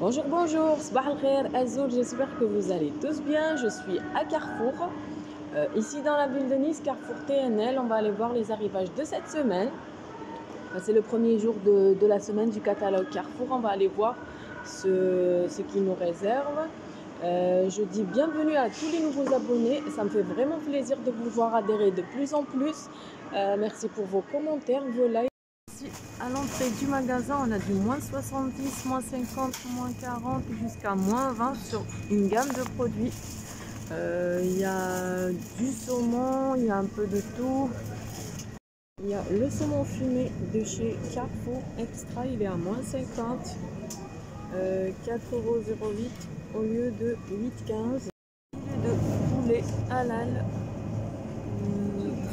Bonjour, bonjour, Sabah al khair, Azoul, j'espère que vous allez tous bien. Je suis à Carrefour, ici dans la ville de Nice, Carrefour TNL. On va aller voir les arrivages de cette semaine. C'est le premier jour de la semaine du catalogue Carrefour. On va aller voir ce qu'ils nous réservent. Je dis bienvenue à tous les nouveaux abonnés. Ça me fait vraiment plaisir de vous voir adhérer de plus en plus. Merci pour vos commentaires, vos likes. À l'entrée du magasin, on a du moins 70, moins 50, moins 40 jusqu'à moins 20 sur une gamme de produits. Il y a du saumon, il y a un peu de tout. Il y a le saumon fumé de chez Carrefour Extra, il est à moins 50, 4,08 € au lieu de 8,15 €. De poulet halal,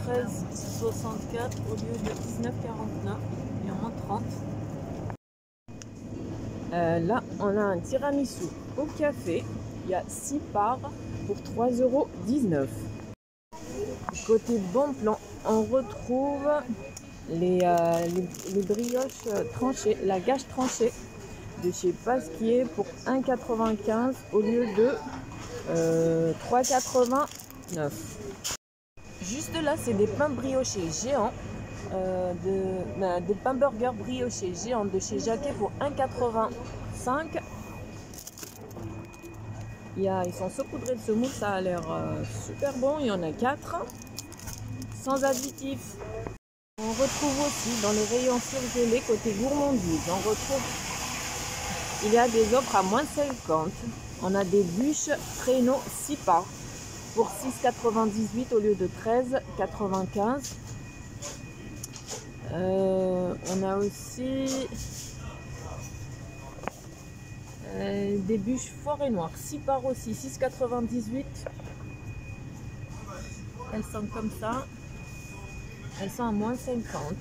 13,64 € au lieu de 19,49 €. Il y en a 30. Là, on a un tiramisu au café. Il y a 6 parts pour 3,19 €. Côté bon plan, on retrouve les brioches tranchées, la gâche tranchée de chez Pasquier pour 1,95 € au lieu de 3,89 €. Juste là, c'est des pains briochés géants. Des pains burgers briochés géants de chez Jacquet pour 1,85 €. Ils sont saupoudrés de semoule, ça a l'air super bon. Il y en a 4 sans additifs. On retrouve aussi dans le rayon surgelé côté gourmandise, il y a des offres à moins 50. On a des bûches traîneau 6 parts pour 6,98 € au lieu de 13,95 €. On a aussi des bûches forêt noire, 6 parts aussi, 6,98 €. Elles sont comme ça, elles sont à moins 50.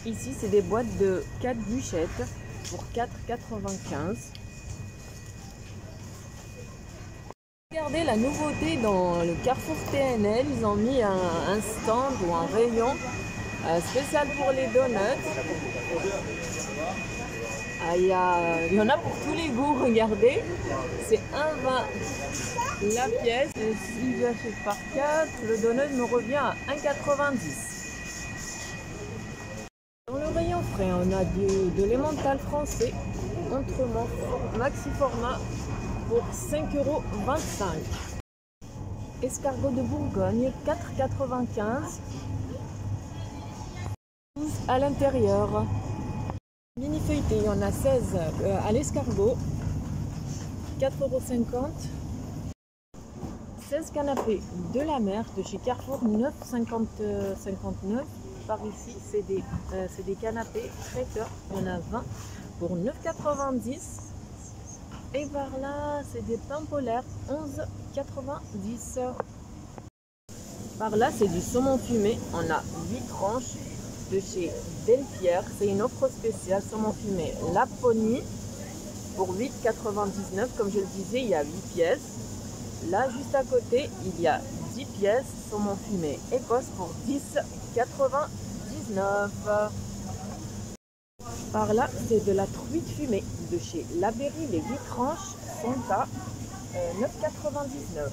Ici, c'est des boîtes de 4 bûchettes pour 4,95 €. Regardez la nouveauté dans le Carrefour TNL, ils ont mis un stand ou un rayon spécial pour les donuts. Il y en a pour tous les goûts, regardez, c'est 1,20 € la pièce. Et si j'achète par 4, le donut me revient à 1,90 €. Dans le rayon frais, on a de l'emmental français, autrement maxi format pour 5,25 €. Escargot de Bourgogne, 4,95 €. À l'intérieur. Mini feuilleté, il y en a 16 à l'escargot, 4,50 €. 16 canapés de la mer de chez Carrefour, 9,59 €. Par ici, c'est des canapés traiteurs, il y en a 20 pour 9,90 €. Et par là, c'est des pains polaires, 11,90 €. Par là, c'est du saumon fumé. On a 8 tranches de chez Delpierre. C'est une offre spéciale saumon fumé Laponie pour 8,99 €. Comme je le disais, il y a 8 pièces. Là, juste à côté, il y a 10 pièces saumon fumé Écosse pour 10,99 €. Par là, c'est de la truite fumée de chez Labéry. Les 8 tranches sont à 9,99 €.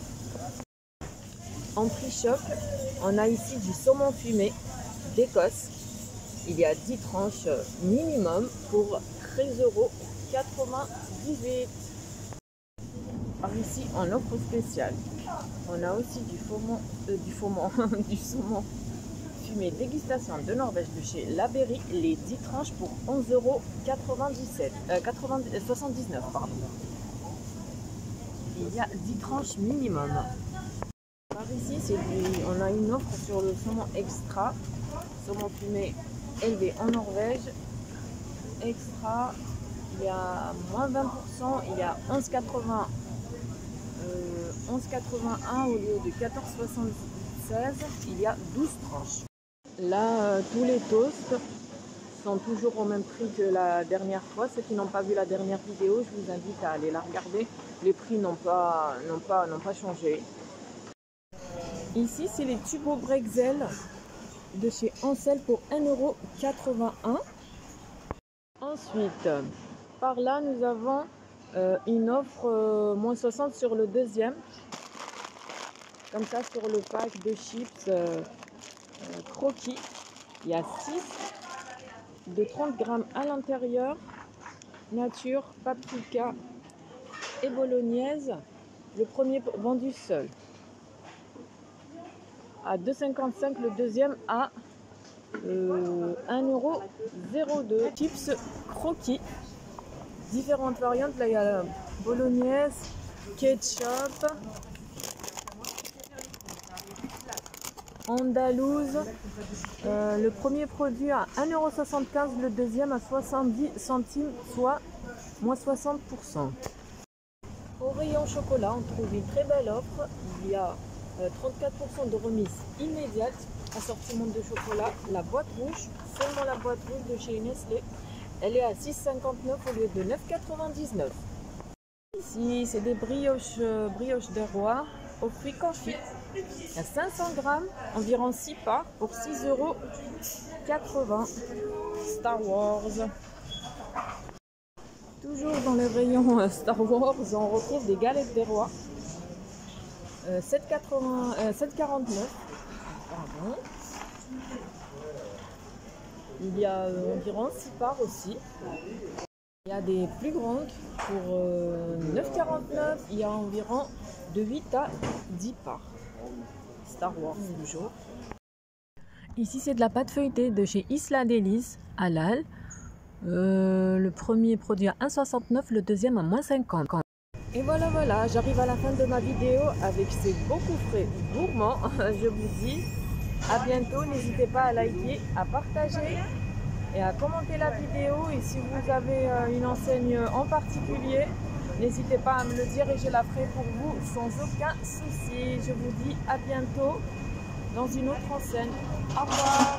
En prix choc, on a ici du saumon fumé d'Écosse. Il y a 10 tranches minimum pour 13,98 €. Par ici, en offre spéciale, on a aussi du saumon fumé dégustation de Norvège de chez Labéry, les 10 tranches pour 11,79 €. Il y a 10 tranches minimum. Par ici, on a une offre sur le saumon extra, saumon fumé élevé en Norvège. Extra, il y a moins 20%, il y a 11,81 € au lieu de 14,76 €. Il y a 12 tranches. Là, tous les toasts sont toujours au même prix que la dernière fois. Ceux qui n'ont pas vu la dernière vidéo, je vous invite à aller la regarder. Les prix n'ont pas changé. Ici, c'est les tubes au Brexel de chez Ansel pour 1,81 €. Ensuite, par là, nous avons une offre moins 60 sur le deuxième. Comme ça, sur le pack de chips croquis, il y a 6 de 30 grammes à l'intérieur. Nature, paprika et bolognaise. Le premier vendu seul à 2,55 €, le deuxième à 1,02 €. Chips croquis, différentes variantes. Là, il y a la bolognaise, ketchup, andalouse. Le premier produit à 1,75 €, le deuxième à 70 centimes, soit moins 60%. Au rayon chocolat, on trouve une très belle offre. Il y a 34% de remise immédiate. Assortiment de chocolat, la boîte rouge, seulement la boîte rouge de chez Nestlé. Elle est à 6,59 € au lieu de 9,99 €. Ici, c'est des brioches des rois aux fruits confits. Il y a 500 grammes, environ 6 parts pour 6,80 €. Star Wars. Toujours dans le rayon Star Wars, on retrouve des galettes des rois. 7,49 €. Il y a environ 6 parts aussi. Il y a des plus grandes pour 9,49 €. Il y a environ de 8 à 10 parts. Star Wars toujours. Ici, c'est de la pâte feuilletée de chez Isla Délice, halal. Le premier produit à 1,69 €, le deuxième à moins 50 €. Et voilà, j'arrive à la fin de ma vidéo avec ces beaux coups frais gourmands. Je vous dis à bientôt. N'hésitez pas à liker, à partager et à commenter la vidéo. Et si vous avez une enseigne en particulier, n'hésitez pas à me le dire et je la ferai pour vous sans aucun souci. Je vous dis à bientôt dans une autre enseigne. Au revoir.